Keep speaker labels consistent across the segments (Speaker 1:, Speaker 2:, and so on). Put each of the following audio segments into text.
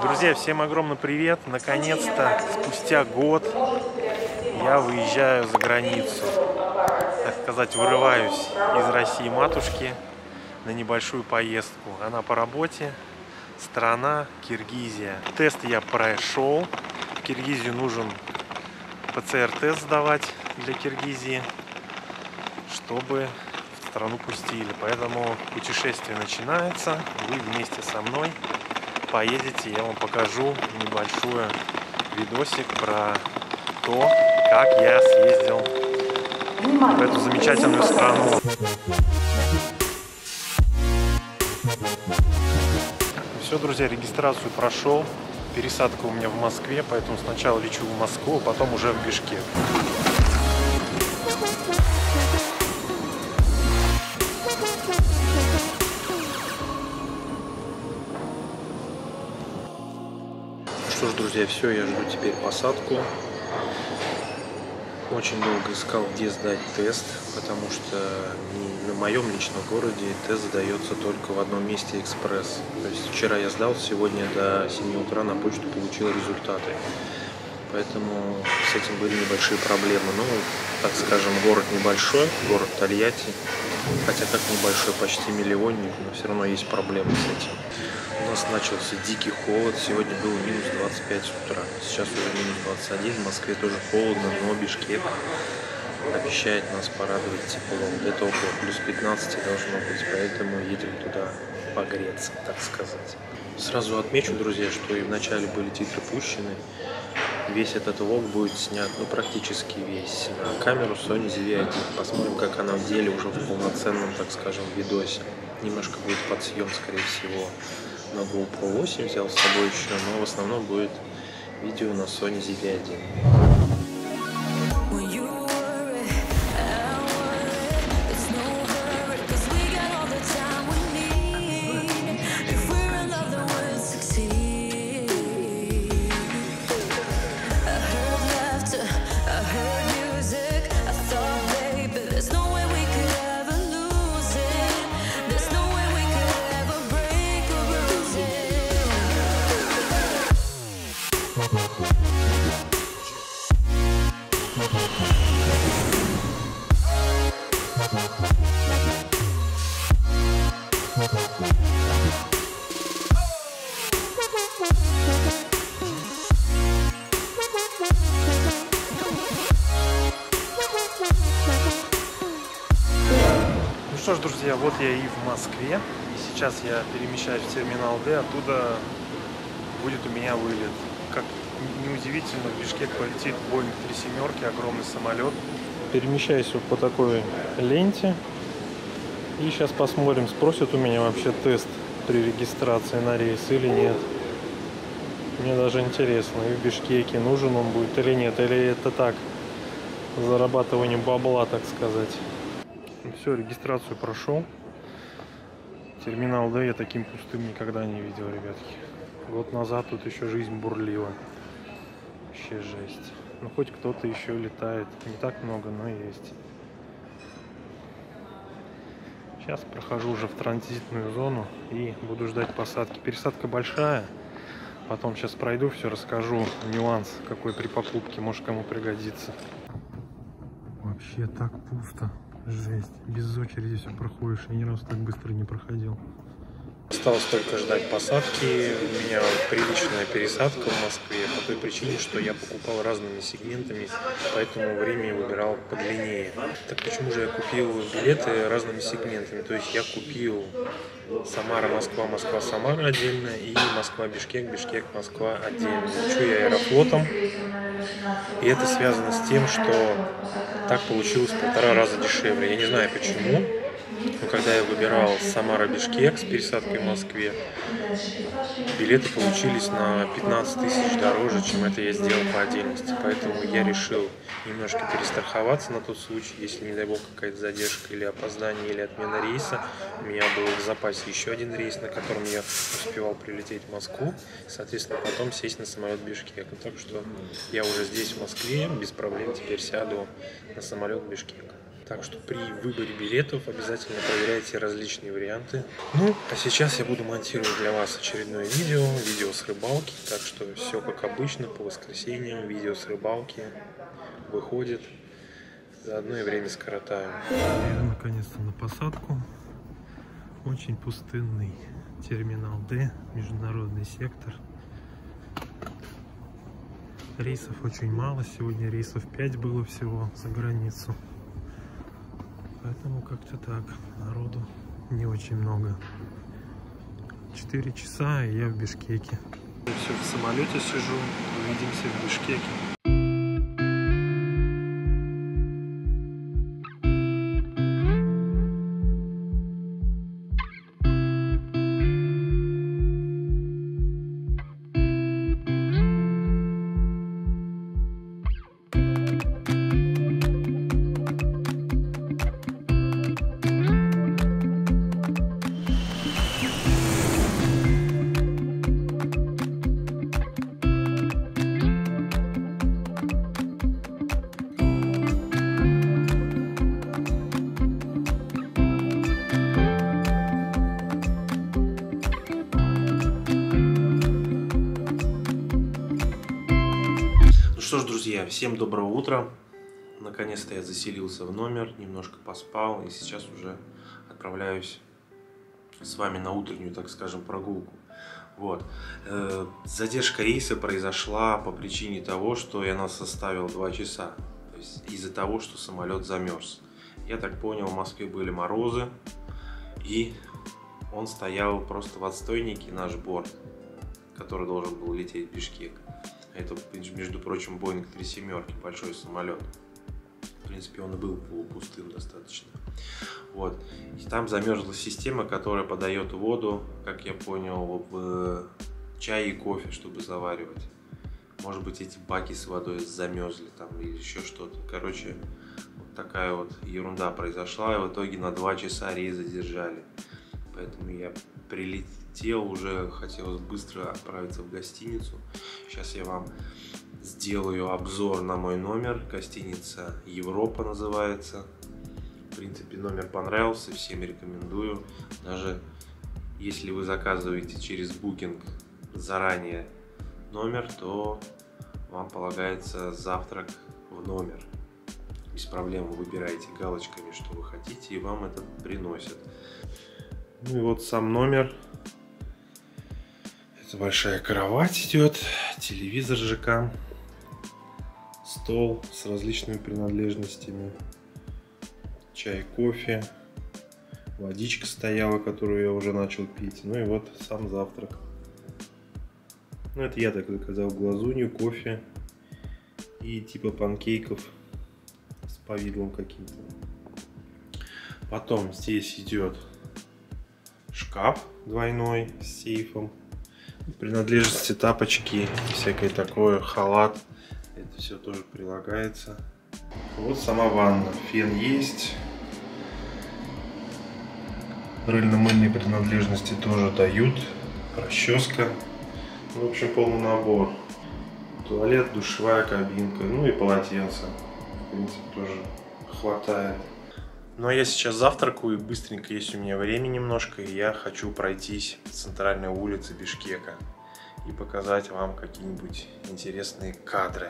Speaker 1: Друзья, всем огромный привет! Наконец-то, спустя год, я выезжаю за границу. Так сказать, вырываюсь из России матушки на небольшую поездку. Она по работе. Страна Киргизия. Тест я прошел. В Киргизию нужен ПЦР-тест сдавать для Киргизии, чтобы в страну пустили. Поэтому путешествие начинается. Вы вместе со мной поедете, я вам покажу небольшой видосик про то, как я съездил в эту замечательную страну. Все, друзья, регистрацию прошел. Пересадка у меня в Москве, поэтому сначала лечу в Москву, а потом уже в Бишкек. Что ж, друзья, все, я жду теперь посадку. Очень долго искал, где сдать тест, потому что на моем личном городе тест сдается только в одном месте экспресс. То есть вчера я сдал, сегодня до 7 утра на почту получил результаты. Поэтому с этим были небольшие проблемы. Ну, так скажем, город небольшой, город Тольятти. Хотя как небольшой, почти миллионник, но все равно есть проблемы с этим. У нас начался дикий холод, сегодня было минус 25 с утра, сейчас уже минус 21, в Москве тоже холодно, но Бишкек обещает нас порадовать теплом, где-то около плюс 15 должно быть, поэтому едем туда погреться, так сказать. Сразу отмечу, друзья, что и в начале были титры пущены, весь этот влог будет снят, ну практически весь, на камеру Sony ZV-1, посмотрим, как она в деле уже в полноценном, так скажем, видосе. Немножко будет подсъем, скорее всего, на GoPro 8 взял с собой еще, но в основном будет видео на Sony ZV-1. Ну что ж, друзья, вот я и в Москве. И сейчас я перемещаюсь в терминал Д, оттуда будет у меня вылет. Как неудивительно, в Бишкек полетит Boeing 37, огромный самолет. Перемещаюсь вот по такой ленте. И сейчас посмотрим, спросят у меня вообще тест при регистрации на рейс или нет. Мне даже интересно, и в Бишкеке нужен он будет или нет, или это так, зарабатывание бабла, так сказать. Все, регистрацию прошел. Терминал Д я таким пустым никогда не видел, ребятки. Год назад тут еще жизнь бурлила. Вообще жесть. Ну хоть кто-то еще летает. Не так много, но есть. Сейчас прохожу уже в транзитную зону и буду ждать посадки. Пересадка большая. Потом сейчас пройду, все расскажу. Нюанс какой при покупке, может кому пригодится. Вообще так пусто. Жесть. Без очереди все проходишь. Я ни разу так быстро не проходил. Осталось только ждать посадки. У меня приличная пересадка в Москве по той причине, что я покупал разными сегментами, поэтому время выбирал подлиннее. Так почему же я купил билеты разными сегментами? То есть я купил Самара-Москва, Москва-Самара отдельно и Москва-Бишкек, Бишкек-Москва отдельно. Лечу я Аэрофлотом. И это связано с тем, что так получилось в 1,5 раза дешевле. Я не знаю почему. Но когда я выбирал Самара-Бишкек с пересадкой в Москве, билеты получились на 15 тысяч дороже, чем это я сделал по отдельности. Поэтому я решил немножко перестраховаться на тот случай, если, не дай бог, какая-то задержка или опоздание, или отмена рейса. У меня был в запасе еще один рейс, на котором я успевал прилететь в Москву, соответственно, потом сесть на самолет Бишкек. Так что я уже здесь, в Москве, без проблем теперь сяду на самолет Бишкек. Так что при выборе билетов обязательно проверяйте различные варианты. Ну, а сейчас я буду монтировать для вас очередное видео с рыбалки. Так что все как обычно, по воскресеньям видео с рыбалки выходит. Заодно и время скоротаю. Я наконец-то на посадку. Очень пустынный терминал Д, международный сектор. Рейсов очень мало, сегодня рейсов 5 было всего за границу. Поэтому как-то так, народу не очень много. 4 часа, и я в Бишкеке. Я все в самолете сижу, увидимся в Бишкеке. Что ж, друзья, всем доброго утра. Наконец-то я заселился в номер, немножко поспал, и сейчас уже отправляюсь с вами на утреннюю, так скажем, прогулку. Вот. Задержка рейса произошла по причине того, что я нас составил 2 часа. То есть из-за того, что самолет замерз. Я так понял, в Москве были морозы, и он стоял просто в отстойнике, наш борт, который должен был лететь в Бишкек. Это, между прочим, Boeing 37, большой самолет. В принципе, он и был полупустым достаточно. Вот. И там замерзла система, которая подает воду, как я понял, в чай и кофе, чтобы заваривать. Может быть, эти баки с водой замерзли там или еще что-то. Короче, вот такая вот ерунда произошла, и в итоге на 2 часа рейс задержали. Поэтому я прилетел, уже хотелось быстро отправиться в гостиницу. Сейчас я вам сделаю обзор на мой номер. Гостиница Европа называется. В принципе, номер понравился, всем рекомендую. Даже если вы заказываете через Booking заранее номер, то вам полагается завтрак в номер. Без проблем вы выбираете галочками, что вы хотите, и вам это приносят. Ну и вот сам номер. Это большая кровать идет, телевизор ЖК, стол с различными принадлежностями, чай, кофе, водичка стояла, которую я уже начал пить. Ну и вот сам завтрак. Ну это я так заказал глазунью, кофе и типа панкейков с повидлом каким-то. Потом здесь идет шкаф двойной с сейфом, принадлежности, тапочки, всякое такое, халат, это все тоже прилагается. Вот сама ванна, фен есть, рыльно-мыльные принадлежности тоже дают, расческа, в общем, полный набор, туалет, душевая кабинка, ну и полотенце, в принципе, тоже хватает. Ну а я сейчас завтракаю, и быстренько есть у меня время немножко, и я хочу пройтись по центральной улице Бишкека и показать вам какие-нибудь интересные кадры.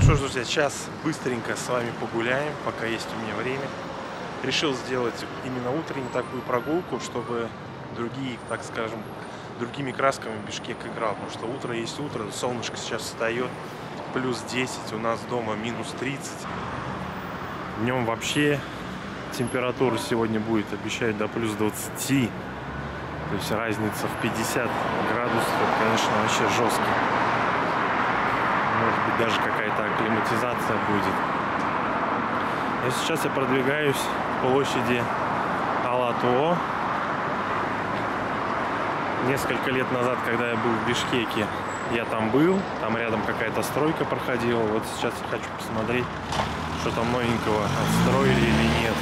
Speaker 1: Что ж, друзья, сейчас быстренько с вами погуляем, пока есть у меня время. Решил сделать именно утреннюю такую прогулку, чтобы другие, так скажем, другими красками Бишкек играл. Потому что утро есть утро, солнышко сейчас встает, плюс 10, у нас дома минус 30. Днем вообще
Speaker 2: температура сегодня будет, обещают до плюс 20. То есть разница в 50 градусов, это, конечно, вообще жестко. Может быть, даже какая-то акклиматизация будет. И сейчас я продвигаюсь к площади Ала-Тоо. Несколько лет назад, когда я был в Бишкеке, я там был. Там рядом какая-то стройка проходила. Вот сейчас я хочу посмотреть, что там новенького отстроили или нет.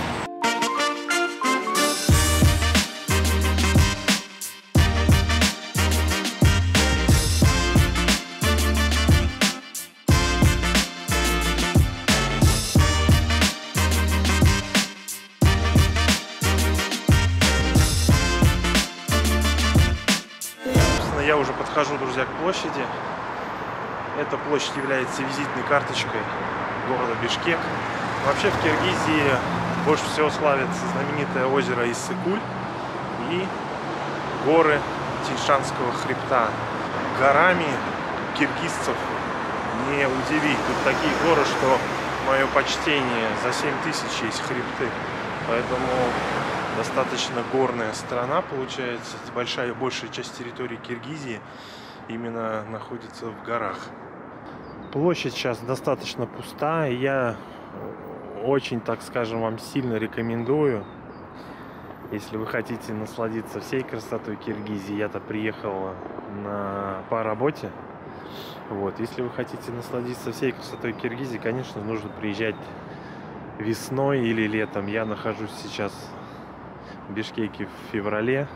Speaker 2: Я уже подхожу, друзья, к площади. Эта площадь является визитной карточкой города Бишкек. Вообще в Киргизии больше всего славится знаменитое озеро Иссык-Куль и горы Тиньшанского хребта. Горами киргизцев не удивить. Тут такие горы, что мое почтение, за 7000 есть хребты. Поэтому достаточно горная страна получается. Большая часть территории Киргизии именно находится в горах. Площадь сейчас достаточно пуста, и я очень, так скажем, вам сильно рекомендую, если вы хотите насладиться всей красотой Киргизии. Я-то приехал по работе. Вот. Если вы хотите насладиться всей красотой Киргизии, конечно, нужно приезжать весной или летом. Я нахожусь сейчас в Бишкеке в феврале.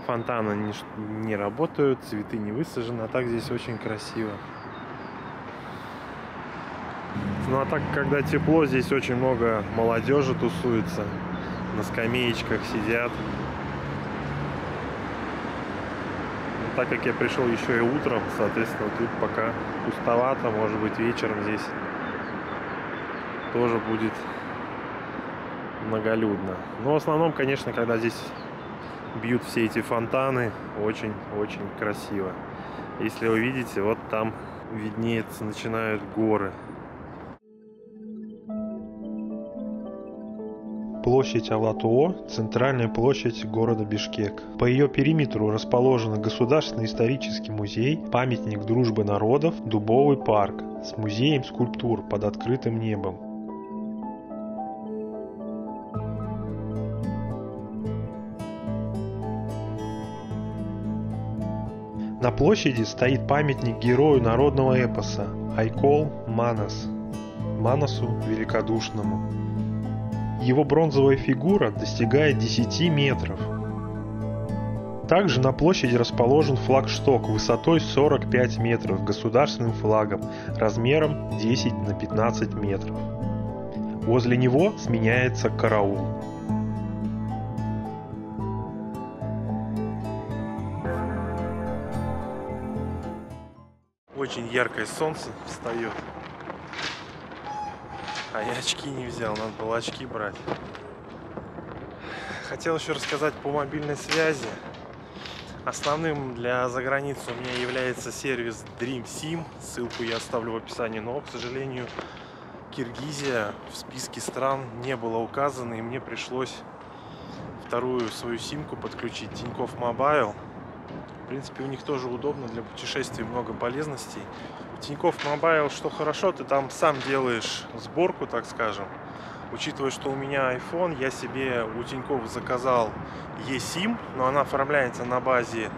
Speaker 2: Фонтаны не работают, цветы не высажены, а так здесь очень красиво. Ну а так, когда тепло, здесь очень много молодежи тусуется, на скамеечках сидят. Но так как я пришел еще и утром, соответственно, тут пока пустовато, может быть, вечером здесь тоже будет многолюдно. Но в основном, конечно, когда здесь бьют все эти фонтаны, очень-очень красиво. Если вы видите, вот там виднеется, начинают горы. Площадь Ала-Тоо – центральная площадь города Бишкек. По ее периметру расположены Государственный исторический музей, памятник дружбы народов, Дубовый парк с музеем скульптур под открытым небом. На площади стоит памятник герою народного эпоса Айкол Манас, Манасу Великодушному. Его бронзовая фигура достигает 10 метров. Также на площади расположен флагшток высотой 45 метров с государственным флагом размером 10 на 15 метров. Возле него сменяется караул. Очень яркое солнце встает. А я очки не взял, надо было очки брать. Хотел еще рассказать по мобильной связи. Основным для заграницы у меня является сервис DreamSIM. Ссылку я оставлю в описании. Но, к сожалению, Киргизия в списке стран не была указана. И мне пришлось вторую свою симку подключить, Тинькофф Mobile. В принципе, у них тоже удобно, для путешествий много полезностей. Тинькофф Mobile, что хорошо, ты там сам делаешь сборку, так скажем. Учитывая, что у меня iPhone, я себе у Тинькофф заказал eSIM, но она оформляется на базе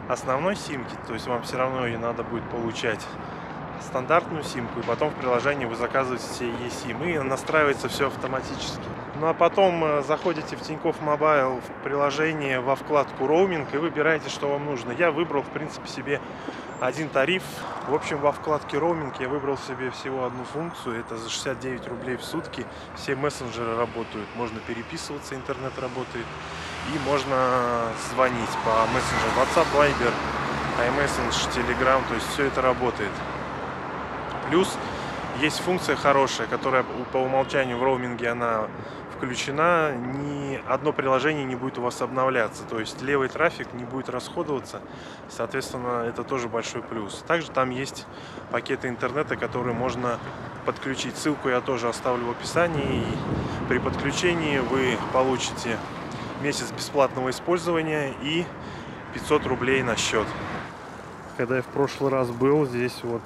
Speaker 2: основной симки, то есть вам все равно ее надо будет получать стандартную симку, и потом в приложении вы заказываете себе eSIM, и настраивается все автоматически. Ну а потом заходите в Тинькофф Mobile в приложение во вкладку роуминг и выбираете, что вам нужно. Я выбрал, в принципе, себе один тариф. В общем, во вкладке роуминг я выбрал себе всего одну функцию. Это за 69 рублей в сутки. Все мессенджеры работают. Можно переписываться, интернет работает. И можно звонить по мессенджеру WhatsApp, Viber, iMessage, Telegram. То есть все это работает. Плюс Есть функция хорошая, которая по умолчанию в роуминге она включена. Ни одно приложение не будет у вас обновляться. То есть левый трафик не будет расходоваться. Соответственно, это тоже большой плюс. Также там есть пакеты интернета, которые можно подключить. Ссылку я тоже оставлю в описании. И при подключении вы получите месяц бесплатного использования и 500 рублей на счет. Когда я в прошлый раз был, здесь вот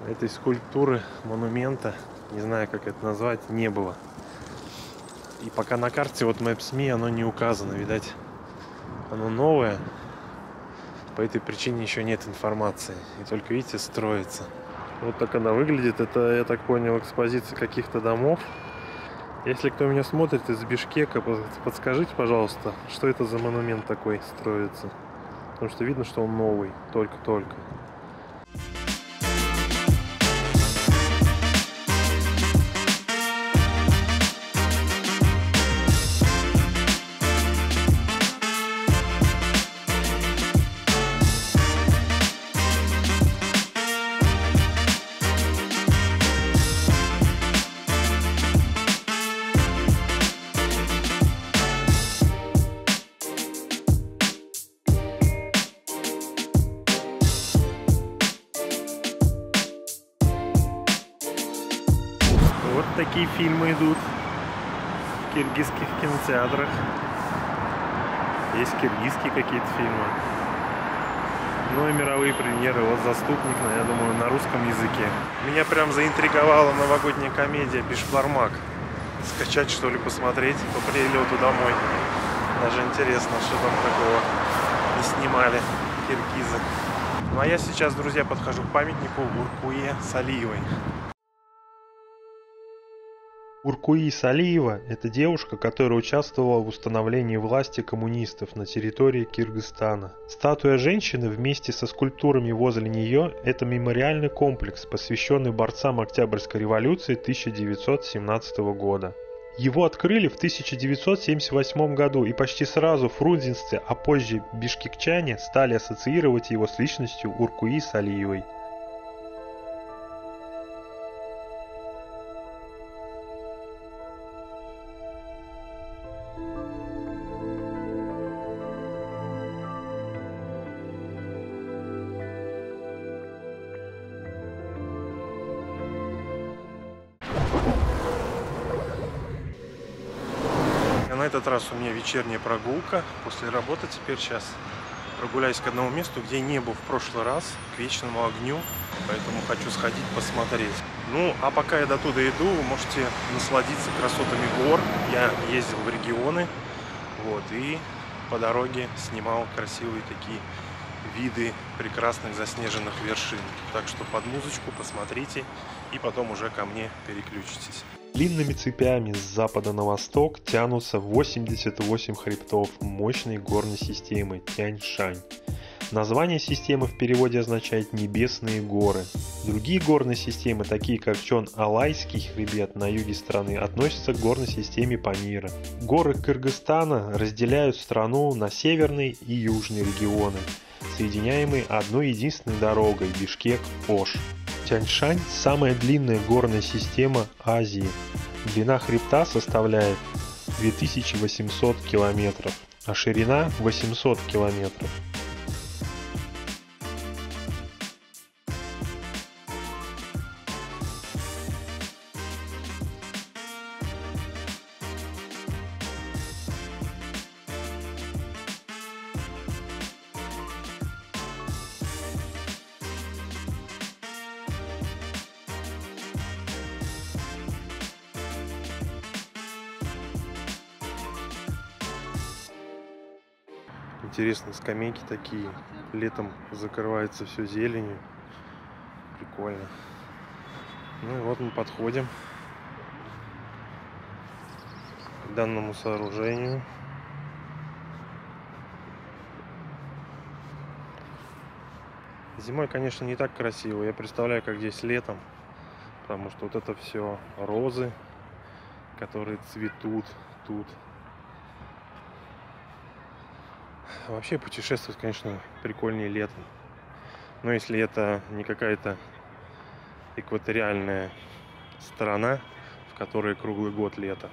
Speaker 2: этой скульптуры, монумента, не знаю, как это назвать, не было. И пока на карте вот Maps.me оно не указано, видать, оно новое. По этой причине еще нет информации. И только, видите, строится. Вот так она выглядит. Это, я так понял, экспозиция каких-то домов. Если кто меня смотрит из Бишкека, подскажите, пожалуйста, что это за монумент такой строится. Потому что видно, что он новый, только-только. Вот такие фильмы идут в киргизских кинотеатрах. Есть киргизские какие-то фильмы. Ну и мировые премьеры. Вот «Заступник», я думаю, на русском языке. Меня прям заинтриговала новогодняя комедия «Бишбармак». Скачать, что ли, посмотреть по прилету домой. Даже интересно, что там такого не снимали киргизы. Ну а я сейчас, друзья, подхожу к памятнику Уркуе Салиевой.
Speaker 3: Уркуи Салиева – это девушка, которая участвовала в установлении власти коммунистов на территории Кыргызстана. Статуя женщины вместе со скульптурами возле нее – это мемориальный комплекс, посвященный борцам Октябрьской революции 1917 года. Его открыли в 1978 году, и почти сразу фрунзенцы, а позже бишкекчане стали ассоциировать его с личностью Уркуи Салиевой.
Speaker 2: На этот раз у меня вечерняя прогулка после работы. Теперь сейчас прогуляюсь к одному месту, где не был в прошлый раз, к Вечному огню. Поэтому хочу сходить посмотреть. Ну, а пока я до туда иду, вы можете насладиться красотами гор. Я ездил в регионы, вот, и по дороге снимал красивые такие виды прекрасных заснеженных вершин. Так что под музычку посмотрите и потом уже ко мне переключитесь.
Speaker 3: Длинными цепями с запада на восток тянутся 88 хребтов мощной горной системы Тянь-Шань. Название системы в переводе означает «небесные горы». Другие горные системы, такие как Чон-Алайский хребет на юге страны, относятся к горной системе Памира. Горы Кыргызстана разделяют страну на северные и южные регионы, соединяемые одной единственной дорогой Бишкек-Ош. Тянь-Шань – самая длинная горная система Азии. Длина хребта составляет 2800 километров, а ширина 800 километров.
Speaker 2: Интересные скамейки такие. Летом закрывается все зеленью. Прикольно. Ну и вот мы подходим к данному сооружению. Зимой, конечно, не так красиво. Я представляю, как здесь летом. Потому что вот это все розы, которые цветут тут. Вообще путешествовать, конечно, прикольнее летом. Но если это не какая-то
Speaker 3: экваториальная сторона, в которой круглый год лето.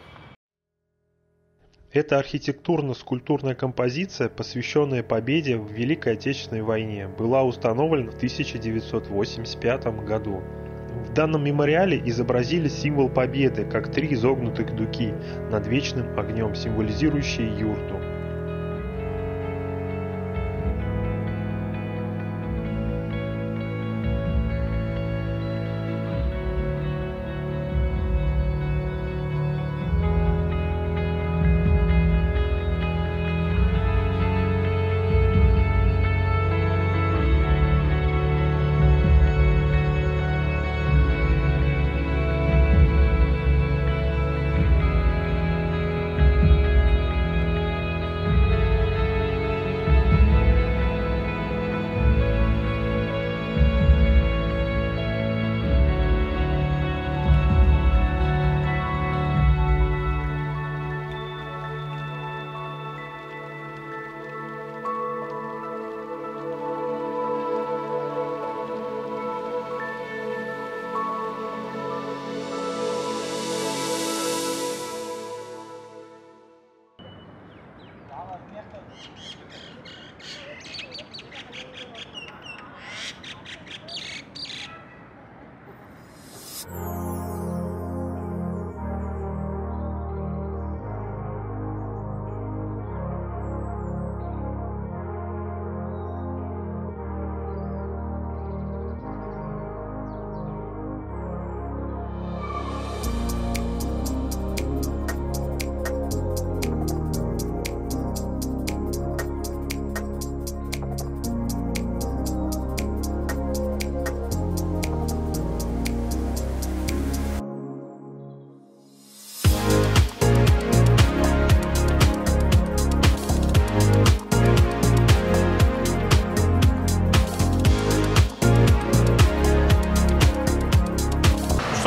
Speaker 3: Эта архитектурно-скульптурная композиция, посвященная победе в Великой Отечественной войне, была установлена в 1985 году. В данном мемориале изобразили символ победы, как 3 изогнутых дуги над вечным огнем, символизирующие юрту.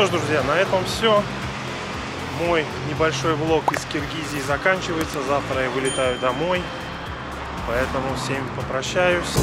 Speaker 2: Что ж, друзья, на этом все. Мой небольшой влог из Киргизии заканчивается. Завтра я вылетаю домой. Поэтому всем попрощаюсь.